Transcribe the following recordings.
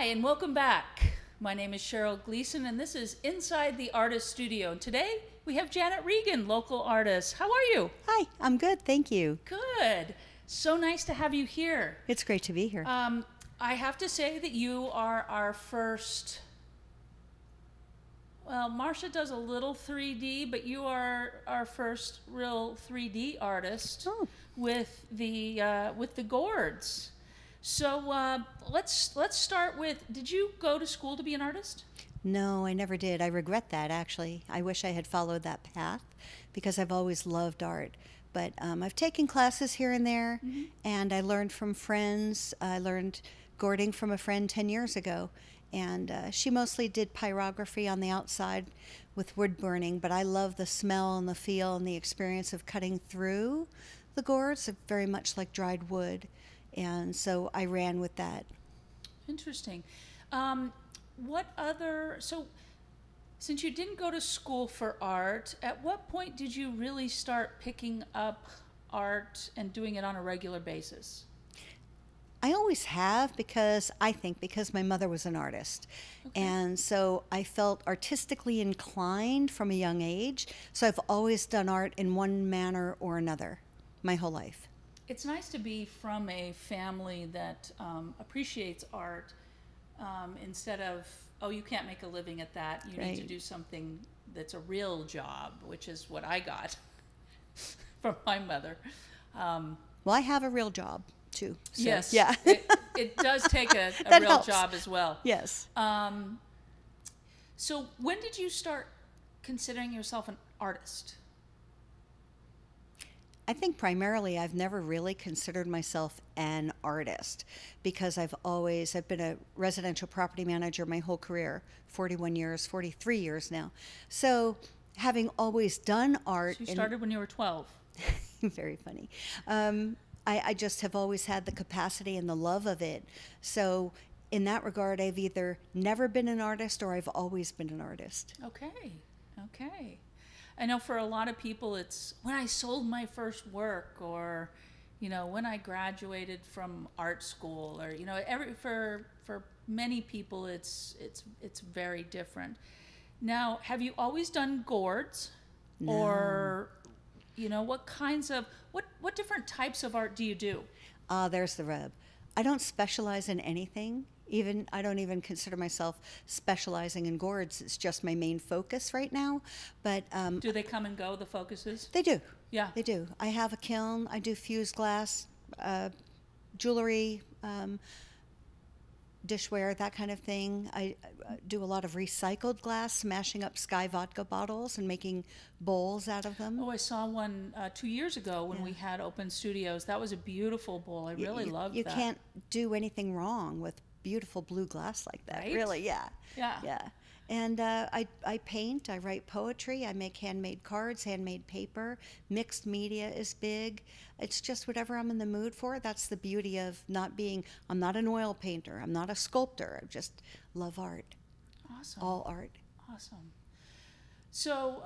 and welcome back. My name is Cheryl Gleason, and this is Inside the Artist Studio. And today we have Janet Reagan, local artist. How are you? Hi, I'm good, thank you. Good. So nice to have you here. It's great to be here. I have to say that you are our first, well, Marcia does a little 3D, but you are our first real 3D artist with the gourds. So let's start with, did you go to school to be an artist? No, I never did. I regret that, actually. I wish I had followed that path because I've always loved art. But I've taken classes here and there, and I learned from friends. I learned gourding from a friend 10 years ago, and she mostly did pyrography on the outside with wood burning, but I love the smell and the feel and the experience of cutting through the gourds, very much like dried wood. And so I ran with that. Interesting. So since you didn't go to school for art, at what point did you really start picking up art and doing it on a regular basis? I always have because my mother was an artist. Okay. And so I felt artistically inclined from a young age. So I've always done art in one manner or another my whole life. It's nice to be from a family that appreciates art instead of, oh, you can't make a living at that. You need to do something that's a real job, which is what I got from my mother. Well, I have a real job, too. So, yes. Yeah. it does take a real helps. job as well. Yes. So when did you start considering yourself an artist? I think primarily I've never really considered myself an artist because I've been a residential property manager my whole career, 41 years, 43 years now. So having always done art. So you started when you were 12. Very funny. I just have always had the capacity and the love of it. So in that regard, I've either never been an artist or I've always been an artist. Okay. I know for a lot of people it's when I sold my first work, or when I graduated from art school, or for many people it's very different. Now, have you always done gourds? No. Or what different types of art do you do? There's the rub. I don't specialize in anything. I don't even consider myself specializing in gourds. It's just my main focus right now. But do they come and go, the focuses? They do. Yeah. They do. I have a kiln. I do fused glass, jewelry, dishware, that kind of thing. I do a lot of recycled glass, smashing up Sky vodka bottles and making bowls out of them. Oh, I saw one 2 years ago when we had open studios. That was a beautiful bowl. I really loved that. You can't do anything wrong with beautiful blue glass like that. Right? Really, yeah. Yeah. And I paint, I write poetry, I make handmade cards, handmade paper. Mixed media is big. It's just whatever I'm in the mood for. That's the beauty of I'm not an oil painter, I'm not a sculptor. I just love art. Awesome. All art. Awesome. So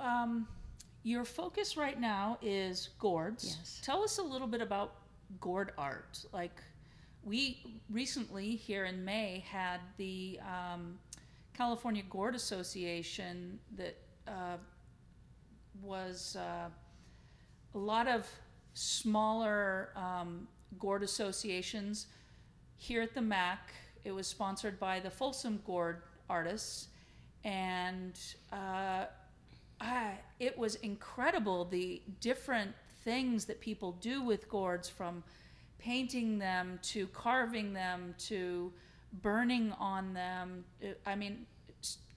your focus right now is gourds. Yes. Tell us a little bit about gourd art. Like, we recently here in May had the California Gourd Association that was a lot of smaller gourd associations here at the MAC. It was sponsored by the Folsom Gourd artists, and it was incredible, the different things that people do with gourds, from painting them to carving them to burning on them.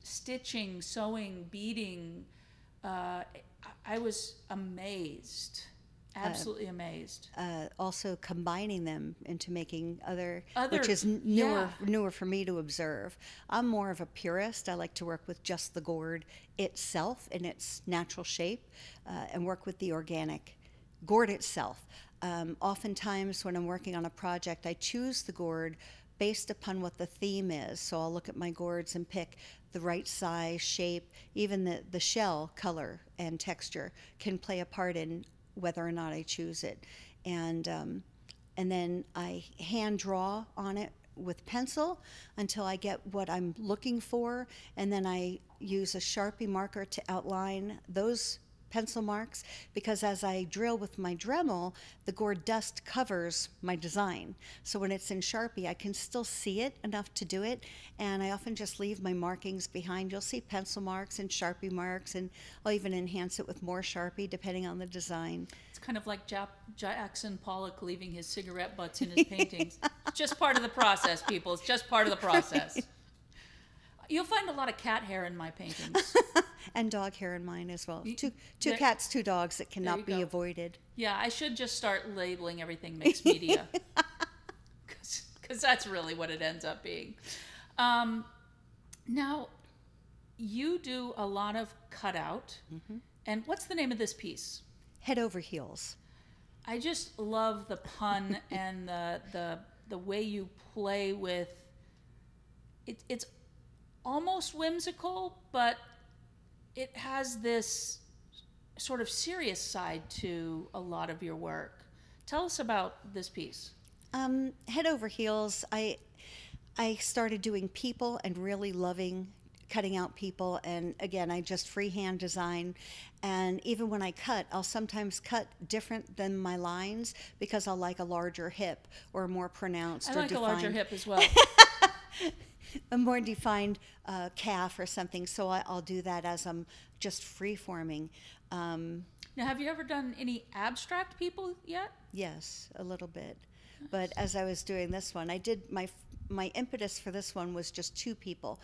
Stitching, sewing, beading. I was amazed, absolutely amazed. Also combining them into making other, which is newer for me to observe. I'm more of a purist. I like to work with just the gourd itself in its natural shape, and work with the organic gourd itself. Oftentimes when I'm working on a project, I choose the gourd based upon what the theme is. So I'll look at my gourds and pick the right size, shape, even the shell color and texture can play a part in whether or not I choose it. And then I hand draw on it with pencil until I get what I'm looking for, and then I use a Sharpie marker to outline those pencil marks, because as I drill with my Dremel, the gourd dust covers my design. So when it's in Sharpie, I can still see it enough to do it, and I often just leave my markings behind. You'll see pencil marks and Sharpie marks, and I'll even enhance it with more Sharpie depending on the design. It's kind of like Jackson Pollock leaving his cigarette butts in his paintings. It's just part of the process, people. It's just part of the process. You'll find a lot of cat hair in my paintings. And dog hair in mine as well. Two cats, 2 dogs that cannot be avoided. Yeah, I should just start labeling everything mixed media. Because that's really what it ends up being. Now, you do a lot of cutout. Mm-hmm. And what's the name of this piece? Head Over Heels. I just love the pun and the way you play with it. It's almost whimsical, but it has this sort of serious side to a lot of your work. Tell us about this piece. Head Over Heels, I started doing people and really loving cutting out people, and again, I just freehand design, and even when I cut, I'll sometimes cut different than my lines because I'll like a larger hip or more pronounced or defined. I like a larger hip as well. A more defined calf or something, so I'll do that as I'm just free-forming. Now, have you ever done any abstract people yet? Yes, a little bit. Nice. But as I was doing this one, I did my impetus for this one was just 2 people.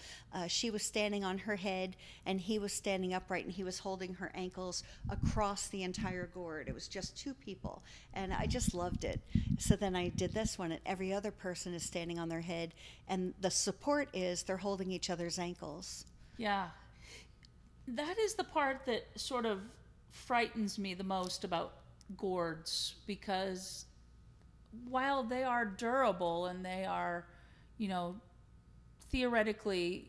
She was standing on her head, and he was standing upright, and he was holding her ankles across the entire gourd. It was just 2 people, and I just loved it. So then I did this one, and every other person is standing on their head, and the support is they're holding each other's ankles. Yeah. That is the part that sort of frightens me the most about gourds, because while they are durable and they are, theoretically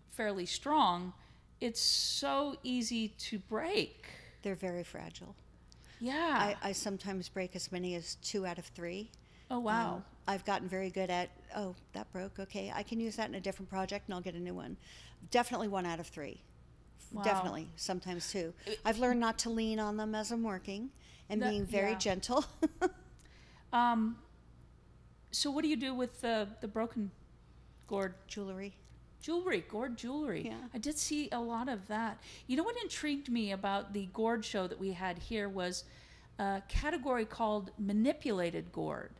fairly strong, it's so easy to break. They're very fragile. Yeah. I sometimes break as many as 2 out of 3. Oh, wow. I've gotten very good at, that broke, okay, I can use that in a different project and I'll get a new one. Definitely 1 out of 3. Wow. Definitely, sometimes 2. I've learned not to lean on them as I'm working and being very gentle. So what do you do with the broken gourd? Gourd jewelry. Yeah. I did see a lot of that. You know what intrigued me about the gourd show that we had here was a category called manipulated gourd,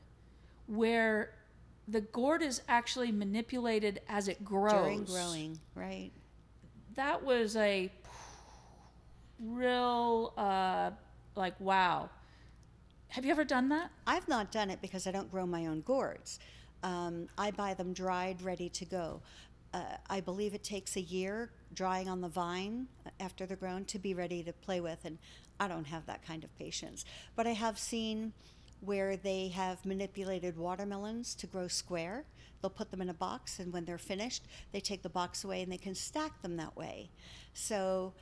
where the gourd is actually manipulated as it grows. During growing, right. That was a real, wow. Have you ever done that? I've not done it because I don't grow my own gourds. I buy them dried, ready to go. I believe it takes a year drying on the vine after they're grown to be ready to play with, and I don't have that kind of patience. But I have seen where they have manipulated watermelons to grow square. They'll put them in a box, and when they're finished, they take the box away and they can stack them that way. So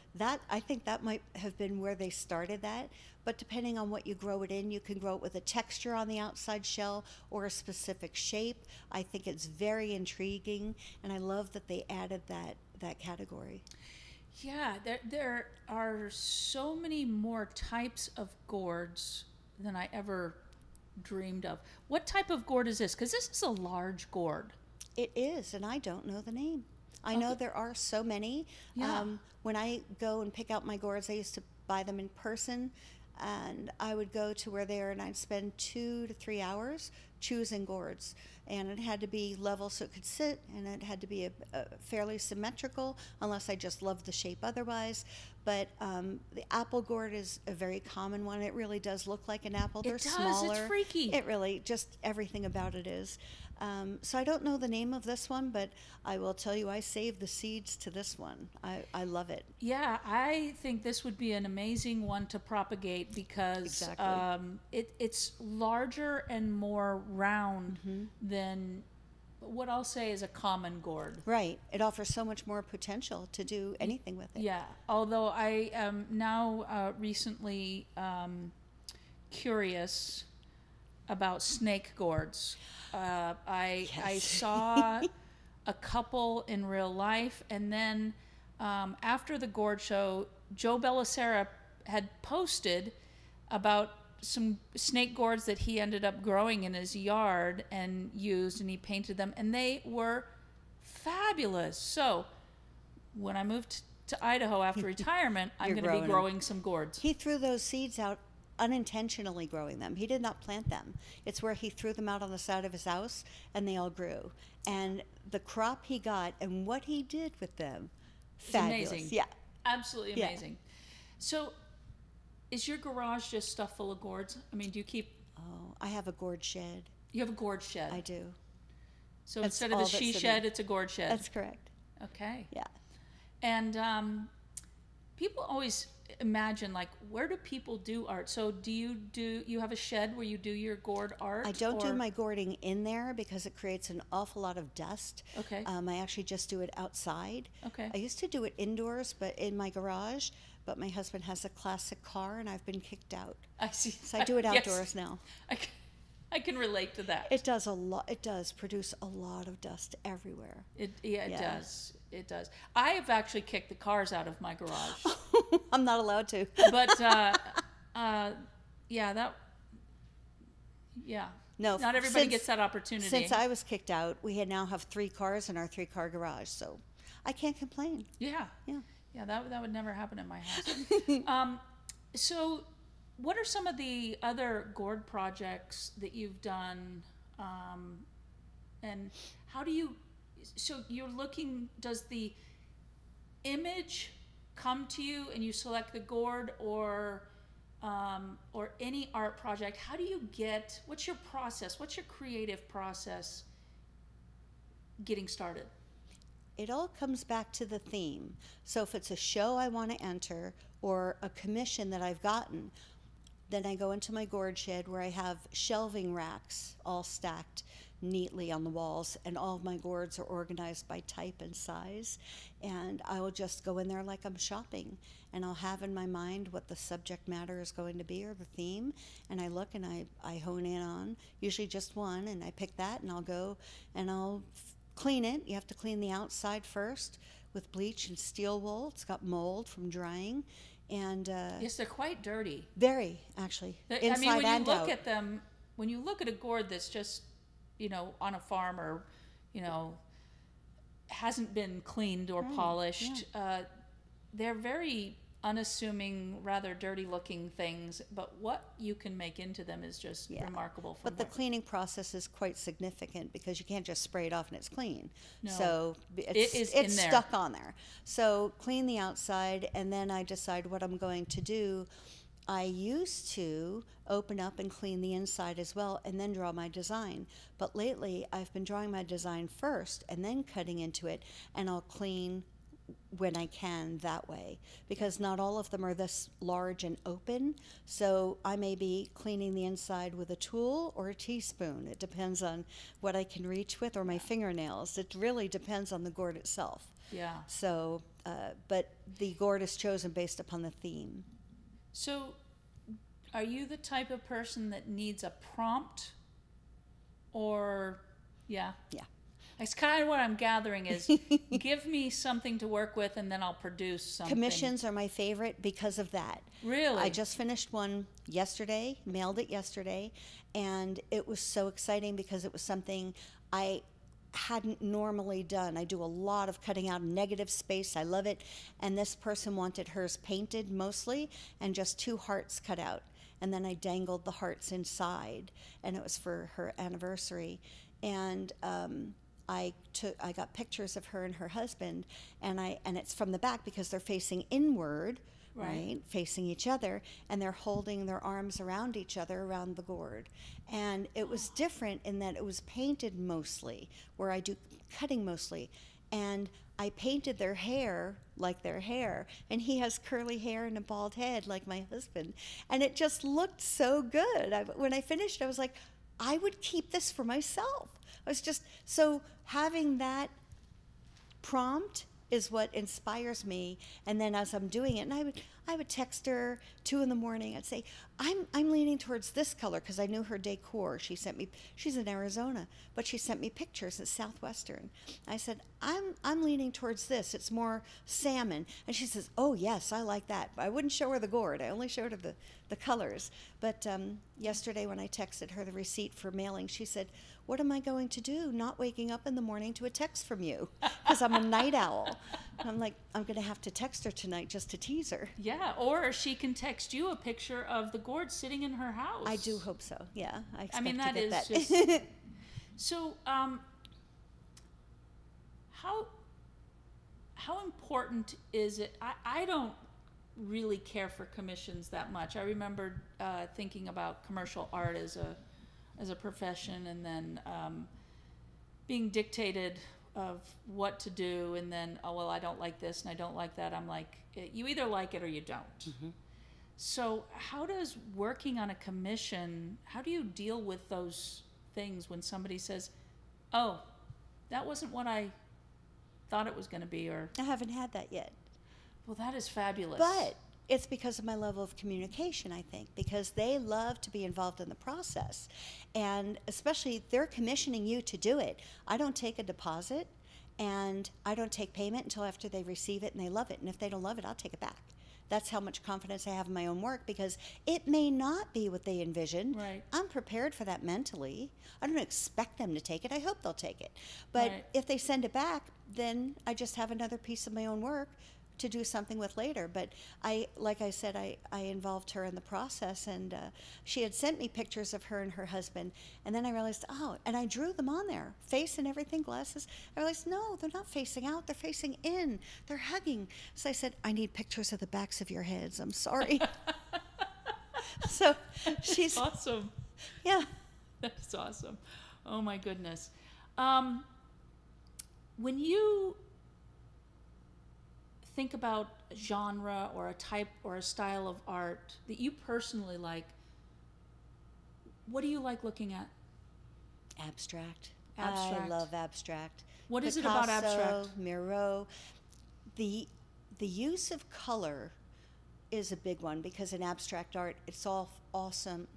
I think that might have been where they started that. But depending on what you grow it in, you can grow it with a texture on the outside shell or a specific shape. I think it's very intriguing, and I love that they added that category. Yeah, there are so many more types of gourds than I ever dreamed of. What type of gourd is this? Because this is a large gourd. It is, and I don't know the name. I know there are so many. Yeah. When I go and pick out my gourds, I used to buy them in person, and I would go to where they are, and I'd spend 2 to 3 hours choosing gourds. And it had to be level so it could sit, and it had to be a fairly symmetrical, unless I just loved the shape otherwise. But the apple gourd is a very common one. It really does look like an apple. They're smaller. It's freaky. It really, just everything about it is. So I don't know the name of this one, but I will tell you I saved the seeds to this one. I love it. Yeah, I think this would be an amazing one to propagate because it's larger and more round than what I'll say is a common gourd. Right. It offers so much more potential to do anything with it. Yeah, although I am now recently curious about snake gourds. I Yes. saw a couple in real life, and then after the gourd show, Joe Bellicera had posted about some snake gourds that he ended up growing in his yard and used, and he painted them, and they were fabulous. So when I moved to Idaho after retirement, I'm going to be growing some gourds. He threw those seeds out unintentionally, growing them. He did not plant them. It's where he threw them out on the side of his house, and they all grew. And the crop he got and what he did with them, fabulous. Amazing. Yeah. Absolutely amazing. So is your garage just stuff full of gourds? I mean, do you keep... Oh, I have a gourd shed. You have a gourd shed? I do. So instead of the she shed, it's a gourd shed? That's correct. Okay. Yeah. And people always imagine, like, where do people do art? So do you have a shed where you do your gourd art? I don't do my gourding in there because it creates an awful lot of dust. Okay. I actually just do it outside. Okay. I used to do it indoors, but in my garage. But my husband has a classic car, and I've been kicked out. I see. So I do it outdoors now. I can relate to that. It does a lot. It does produce a lot of dust everywhere. It does. It does. I have actually kicked the cars out of my garage. I'm not allowed to. But No, not everybody gets that opportunity. Since I was kicked out, we now have 3 cars in our 3-car garage, so I can't complain. Yeah. Yeah. Yeah, that would never happen in my house. So what are some of the other gourd projects that you've done? And how do you, so you're looking, does the image come to you and you select the gourd, or any art project? How do you get, what's your process? What's your creative process getting started? It all comes back to the theme. So if it's a show I want to enter or a commission that I've gotten, then I go into my gourd shed where I have shelving racks all stacked neatly on the walls, and all of my gourds are organized by type and size. And I will just go in there like I'm shopping, and I'll have in my mind what the subject matter is going to be, or the theme, and I look and I hone in on usually just one, and I pick that, and I'll go and I'll clean it. You have to clean the outside first with bleach and steel wool. It's got mold from drying. And yes, they're quite dirty. Very, actually. Inside I mean, when and you look out. at them, when you look at a gourd that's just, on a farm, or, hasn't been cleaned or polished, they're very unassuming, rather dirty looking things, but what you can make into them is just remarkable. But the cleaning process is quite significant because you can't just spray it off and it's clean. No. So it's stuck on there. So clean the outside, and then I decide what I'm going to do. I used to open up and clean the inside as well, and then draw my design. But lately I've been drawing my design first and then cutting into it, and I'll clean when I can that way, because not all of them are this large and open. So I may be cleaning the inside with a tool or a teaspoon. It depends on what I can reach with, or my fingernails. It really depends on the gourd itself. Yeah. So, but the gourd is chosen based upon the theme. So are you the type of person that needs a prompt, or yeah? It's kind of what I'm gathering is, give me something to work with and then I'll produce something. Commissions are my favorite because of that. Really? I just finished one yesterday, mailed it yesterday, and it was so exciting because it was something I hadn't normally done. I do a lot of cutting out negative space. I love it. And this person wanted hers painted mostly and just 2 hearts cut out. And then I dangled the hearts inside, and it was for her anniversary. And I got pictures of her and her husband, and it's from the back because they're facing inward, right? Facing each other, and they're holding their arms around each other around the gourd. And it was different in that it was painted mostly, where I do cutting mostly. And I painted their hair like their hair, and he has curly hair and a bald head like my husband. And it just looked so good. When I finished, I was like, I would keep this for myself. I was just, so having that prompt is what inspires me. And then as I'm doing it, and I would text her 2 in the morning. I'd say, I'm leaning towards this color, because I knew her decor. She's in Arizona, but she sent me pictures. It's Southwestern. I said, I'm leaning towards this. It's more salmon. And she says, oh yes, I like that. I wouldn't show her the gourd. I only showed her the colors. But yesterday when I texted her the receipt for mailing, she said, what am I going to do not waking up in the morning to a text from you? Because I'm a night owl. And I'm like, I'm going to have to text her tonight just to tease her. Yeah, or she can text you a picture of the gourd sitting in her house. I do hope so, yeah. I expect mean, to that get is that. just... So, how important is it? I don't really care for commissions that much. I remember thinking about commercial art as a profession, and then being dictated of what to do, and then, oh, well, I don't like this and I don't like that. I'm like, you either like it or you don't. Mm-hmm. So how does working on a commission, how do you deal with those things when somebody says, oh, that wasn't what I thought it was going to be? Or I haven't had that yet. Well, that is fabulous. But it's because of my level of communication, I think, because they love to be involved in the process. And especially, they're commissioning you to do it. I don't take a deposit, and I don't take payment until after they receive it and they love it. And if they don't love it, I'll take it back. That's how much confidence I have in my own work, because it may not be what they envisioned. Right. I'm prepared for that mentally. I don't expect them to take it. I hope they'll take it. But right. If they send it back, then I just have another piece of my own work to do something with later. But like I said, I involved her in the process, and she had sent me pictures of her and her husband, and then I realized, and I drew them on there, face and everything, glasses. I realized, no, they're not facing out, they're facing in, they're hugging. So I said, I need pictures of the backs of your heads, I'm sorry. So she's awesome. Yeah. That's awesome. Oh my goodness. When you think about a genre or a type or a style of art that you personally like, what do you like looking at? Abstract. Abstract. I love abstract. What is Picasso, it about abstract? Miro. The use of color is a big one, because in abstract art, it's all awesome,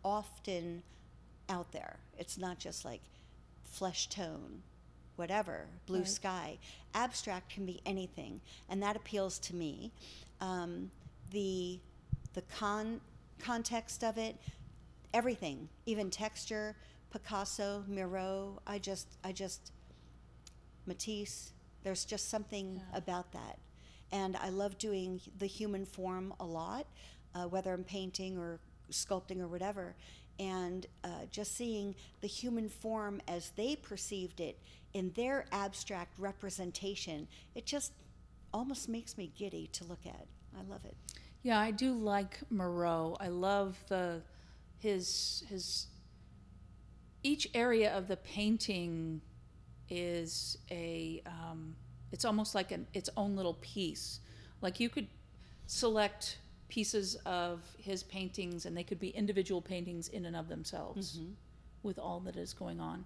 often out there. It's not just like flesh tone, whatever, blue right. sky. Abstract can be anything, and that appeals to me. The context of it, everything, even texture, Picasso, Miro, I just Matisse, there's just something about that. And I love doing the human form a lot, whether I'm painting or sculpting or whatever, and just seeing the human form as they perceived it in their abstract representation, it just almost makes me giddy to look at. I love it. Yeah, I do like Moreau. I love his each area of the painting is it's almost like its own little piece. Like you could select pieces of his paintings and they could be individual paintings in and of themselves, mm-hmm. with all that is going on.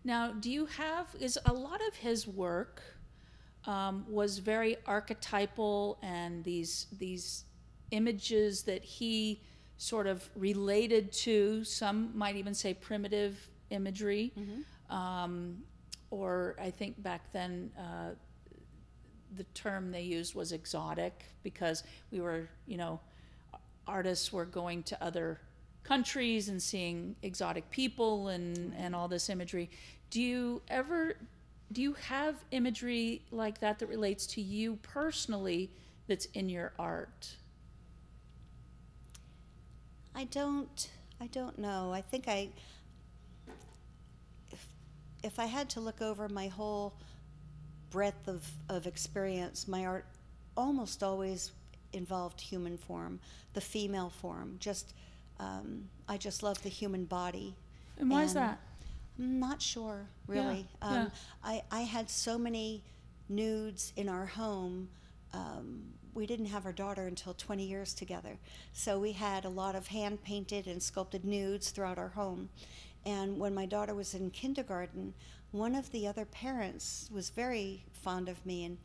Now, is a lot of his work was very archetypal, and these images that he sort of related to, some might even say primitive imagery, mm-hmm. Or I think back then the term they used was exotic, because we were, artists were going to other countries and seeing exotic people and all this imagery. Do you have imagery like that relates to you personally that's in your art? I don't know. I think if I had to look over my whole breadth of experience, my art almost always involved human form, the female form. I just love the human body. And why is that? I'm not sure, really. Yeah. I had so many nudes in our home. We didn't have our daughter until 20 years together. So we had a lot of hand-painted and sculpted nudes throughout our home. And when my daughter was in kindergarten, one of the other parents was very fond of me, and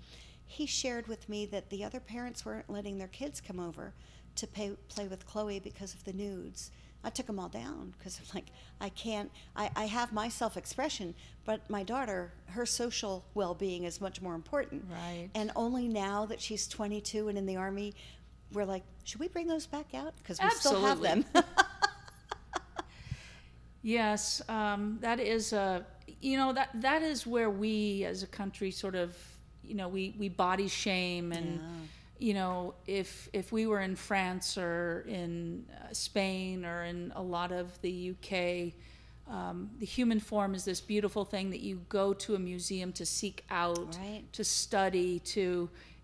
he shared with me that the other parents weren't letting their kids come over to play with Chloe because of the nudes. I took them all down because I'm like, I can't, I have my self-expression, but my daughter, her social well-being is much more important. Right. And only now that she's 22 and in the Army, we're like, should we bring those back out? Because we still have them. Yes, that is that is where we as a country sort of, we body shame, and if we were in France or in Spain or in a lot of the UK, the human form is this beautiful thing that you go to a museum to seek out, right, to study,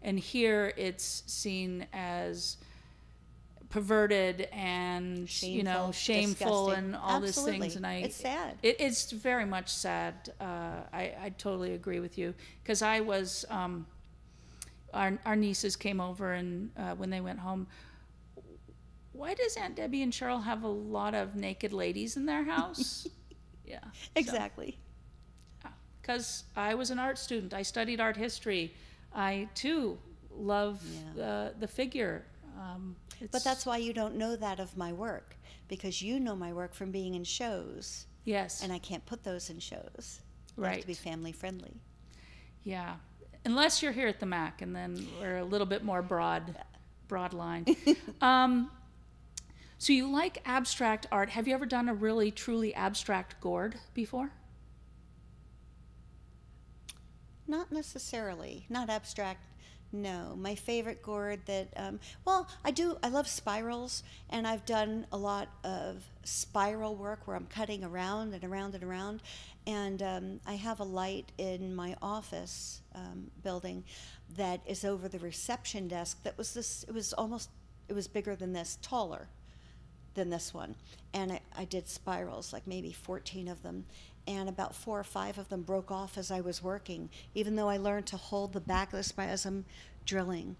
and here it's seen as perverted and shameful, disgusting. and all Absolutely. these things, and it's sad. It's very much sad. I totally agree with you, because I was our nieces came over, and when they went home, why does Aunt Debbie and Cheryl have a lot of naked ladies in their house? Yeah, exactly. Because I was an art student. I studied art history. I too love the figure. But that's why you don't know that of my work, because you know my work from being in shows. Yes. And I can't put those in shows. They Right. have to be family friendly. Yeah. Unless you're here at the MAC, and then we're a little bit more broad line. So you like abstract art. Have you ever done a really, truly abstract gourd before? Not necessarily. Not abstract. No. My favorite gourd that, I love spirals, and I've done a lot of spiral work where I'm cutting around and around and around. And I have a light in my office building that is over the reception desk that was it was bigger than this, taller than this one. And I did spirals, like maybe 14 of them. And about 4 or 5 of them broke off as I was working, even though I learned to hold the back of the spiral as I'm drilling.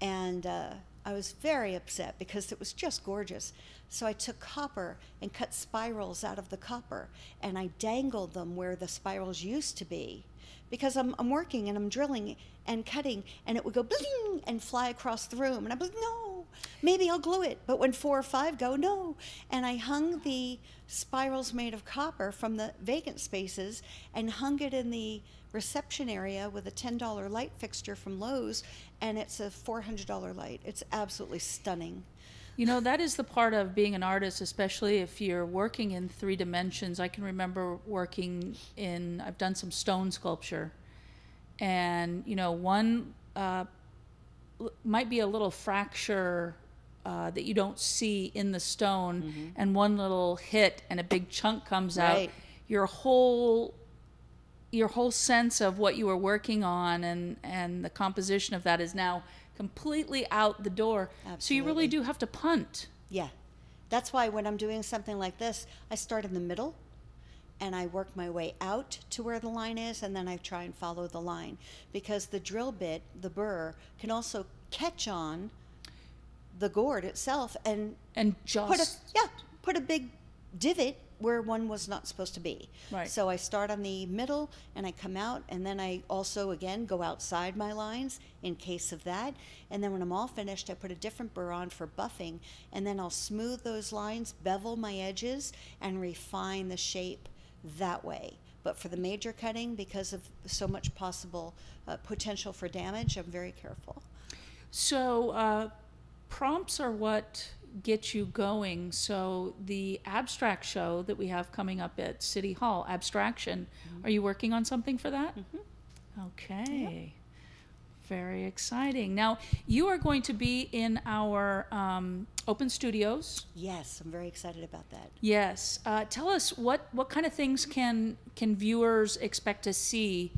And I was very upset because it was just gorgeous. So I took copper and cut spirals out of the copper, and I dangled them where the spirals used to be, because I'm working and I'm drilling and cutting, and it would go bling and fly across the room. And I'm like, no, maybe I'll glue it. But when 4 or 5 go, no. And I hung the spirals made of copper from the vacant spaces and hung it in the reception area with a $10 light fixture from Lowe's, and it's a $400 light. It's absolutely stunning. That is the part of being an artist, especially if you're working in 3 dimensions. I can remember I've done some stone sculpture, and, one might be a little fracture that you don't see in the stone, mm-hmm. and one little hit and a big chunk comes right. out. Your whole sense of what you were working on and the composition of that is now completely out the door. Absolutely. So you really do have to punt. Yeah. That's why when I'm doing something like this, I start in the middle and I work my way out to where the line is, and then I try and follow the line, because the drill bit, the burr, can also catch on the gourd itself and just put a big divot where one was not supposed to be. Right. So I start on the middle and I come out, and then I also again go outside my lines in case of that. And then when I'm all finished, I put a different burr on for buffing, and then I'll smooth those lines, bevel my edges, and refine the shape that way. But for the major cutting, because of so much possible potential for damage, I'm very careful. So prompts are what get you going. So the abstract show that we have coming up at City Hall, Abstraction, mm-hmm. Are you working on something for that? Mm-hmm. Okay. Yep. Very exciting. Now, you are going to be in our open studios. Yes, I'm very excited about that. Yes. Tell us what kind of things can viewers expect to see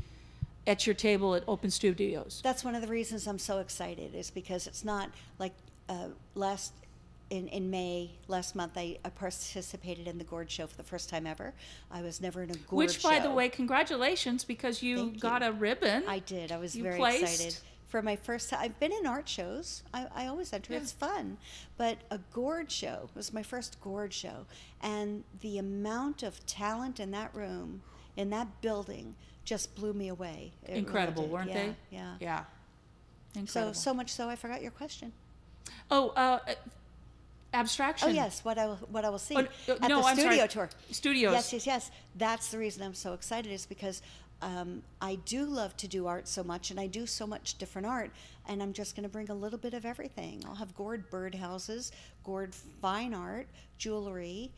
at your table at open studios? That's one of the reasons I'm so excited, is because it's not like in May last month, I participated in the gourd show for the first time ever. I was never in a gourd show. Which, by the way, congratulations, because you got a ribbon. I did. I was very excited. For my first time. I've been in art shows. I always enter. Yeah. It's fun. But a gourd show was my first gourd show. And the amount of talent in that room, in that building, just blew me away. Incredible, weren't they? Yeah. Yeah. Incredible. So much so I forgot your question. Oh, abstraction. Oh yes, what I will see Oh, at no, the I'm studio sorry. tour. Studios. Yes. That's the reason I'm so excited, is because I do love to do art so much, and I do so much different art, and I'm just going to bring a little bit of everything. I'll have gourd birdhouses, gourd fine art, jewelry.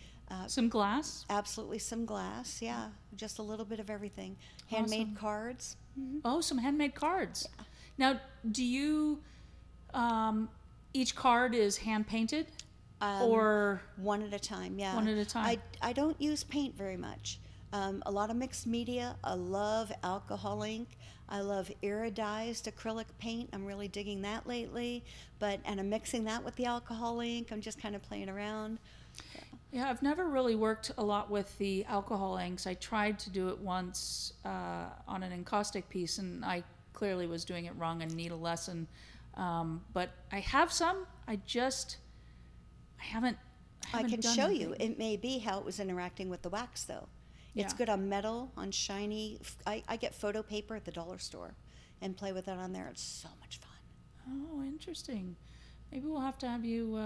Some glass. Absolutely, some glass. Yeah, just a little bit of everything. Handmade Awesome. cards. Mm-hmm. Oh, some handmade cards. Yeah. Now, do you? Each card is hand painted, or one at a time? Yeah, one at a time. I don't use paint very much. A lot of mixed media. I love alcohol ink. I love iridized acrylic paint. I'm really digging that lately. And I'm mixing that with the alcohol ink. I'm just kind of playing around. Yeah, I've never really worked a lot with the alcohol inks. I tried to do it once on an encaustic piece, and I clearly was doing it wrong and need a lesson. But I have some. I haven't I can done show anything. you. It may be how it was interacting with the wax, though. It's Yeah. good on metal, on shiny. I get photo paper at the dollar store and play with it on there. It's so much fun. Oh, interesting. Maybe we'll have to have you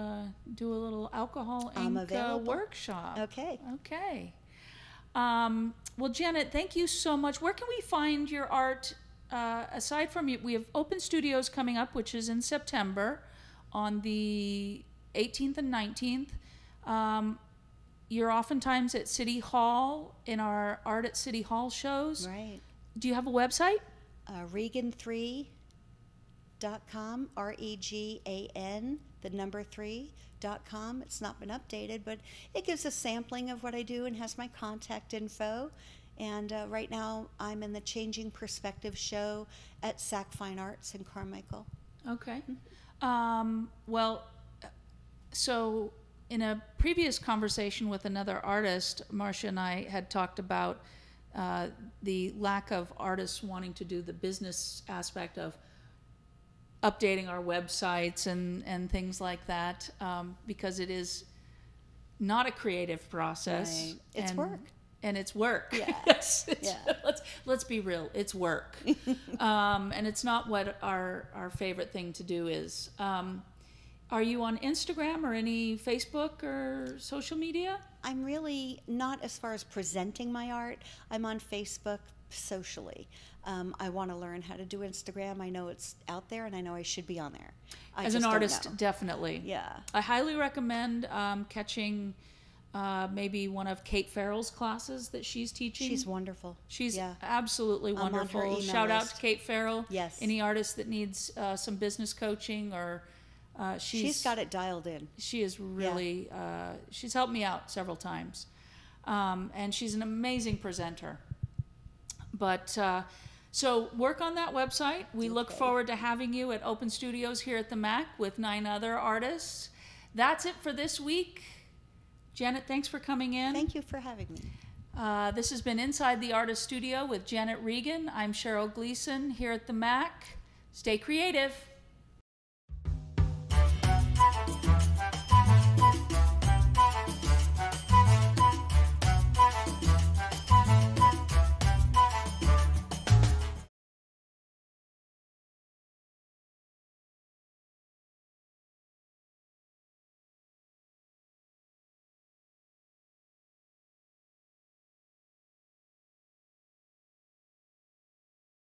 do a little alcohol I'm ink available. workshop. Okay. Okay. Well, Janet, thank you so much. Where can we find your art? Aside from you, we have Open Studios coming up, which is in September on the 18th and 19th. You're oftentimes at City Hall in our Art at City Hall shows. Right. Do you have a website? Reagan3.com, Regan, the number 3.com. It's not been updated, but it gives a sampling of what I do and has my contact info. And right now I'm in the Changing Perspective show at SAC Fine Arts in Carmichael. Okay. So in a previous conversation with another artist, Marcia and I had talked about the lack of artists wanting to do the business aspect of updating our websites and things like that, because it is not a creative process. Right. It's work. And it's work. Yeah. Yes. Yeah. Let's be real. It's work. And it's not what our favorite thing to do is. Are you on Instagram or any Facebook or social media? I'm really not as far as presenting my art. I'm on Facebook socially. I want to learn how to do Instagram. I know it's out there, and I know I should be on there. As an artist, definitely. Yeah. I highly recommend catching maybe one of Kate Farrell's classes that she's teaching. She's wonderful. She's absolutely wonderful. On her email Shout out list. to Kate Farrell. Yes. Any artist that needs some business coaching or she's got it dialed in. She is really, she's helped me out several times. And she's an amazing presenter. But so work on that website. We look forward to having you at Open Studios here at the MAC with 9 other artists. That's it for this week. Janet, thanks for coming in. Thank you for having me. This has been Inside the Artist Studio with Janet Reagan. I'm Cheryl Gleason here at the MAC. Stay creative.